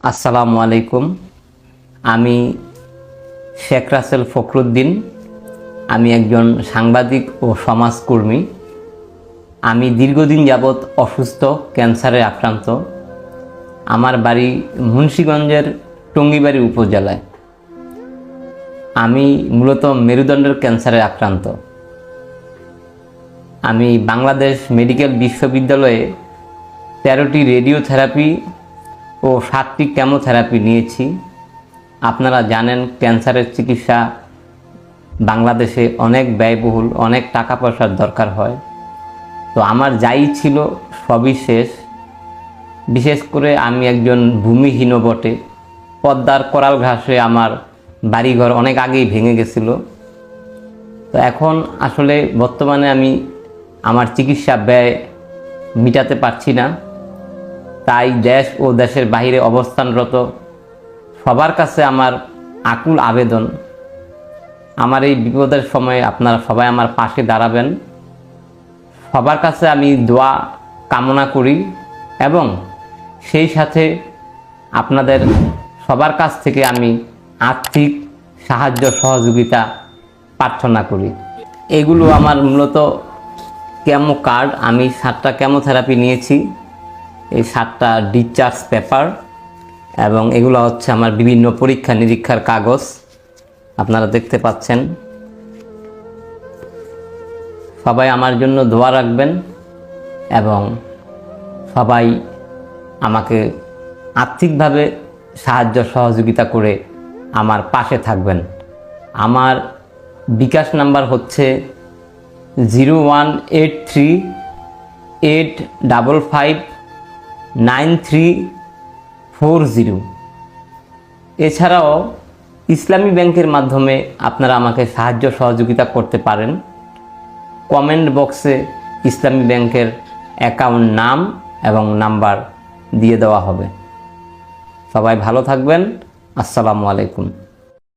আসসালামু আলাইকুম। আমি শেখ রাসেল ফখরুদ্দিন। আমি একজন সাংবাদিক ও সমাজকর্মী। আমি দীর্ঘদিন যাবৎ অসুস্থ, ক্যান্সারে আক্রান্ত। আমার বাড়ি মুন্সিগঞ্জের টঙ্গিবাড়ি উপজেলায়। আমি মূলত মেরুদণ্ডের ক্যান্সারে আক্রান্ত। আমি বাংলাদেশ মেডিকেল বিশ্ববিদ্যালয়ে 13টি রেডিওথেরাপি ও 7টি কেমোথেরাপি নিয়েছি। আপনারা জানেন ক্যান্সারের চিকিৎসা বাংলাদেশে অনেক ব্যয়বহুল, অনেক টাকা পয়সার দরকার হয়। তো আমার যাই ছিল সবই শেষ। বিশেষ করে আমি একজন ভূমিহীন বটে। পদ্মার করাল ঘাসে আমার বাড়িঘর অনেক আগেই ভেঙে গেছিল। তো এখন আসলে বর্তমানে আমি আমার চিকিৎসা ব্যয় মিটাতে পারছি না। তাই দেশ ও দেশের বাইরে অবস্থানরত সবার কাছে আমার আকুল আবেদন, আমার এই বিপদের সময়ে আপনারা সবাই আমার পাশে দাঁড়াবেন। সবার কাছে আমি দোয়া কামনা করি এবং সেই সাথে আপনাদের সবার কাছ থেকে আমি আর্থিক সাহায্য সহযোগিতা প্রার্থনা করি। এগুলো আমার মূলত কেমো কার্ড। আমি 7টা কেমোথেরাপি নিয়েছি, এই 7টা ডিসচার্জ পেপার, এবং এগুলো হচ্ছে আমার বিভিন্ন পরীক্ষা নিরীক্ষার কাগজ। আপনারা দেখতে পাচ্ছেন। সবাই আমার জন্য দোয়া রাখবেন এবং সবাই আমাকে আর্থিকভাবে সাহায্য সহযোগিতা করে আমার পাশে থাকবেন। আমার বিকাশ নাম্বার হচ্ছে 01838559340। এছাড়াও ইসলামী ব্যাংকের মাধ্যমে আপনারা আমাকে সাহায্য সহযোগিতা করতে পারেন। কমেন্ট বক্সে ইসলামী ব্যাংকের অ্যাকাউন্ট নাম এবং নাম্বার দিয়ে দেওয়া হবে। সবাই ভালো থাকবেন। আসসালামু আলাইকুম।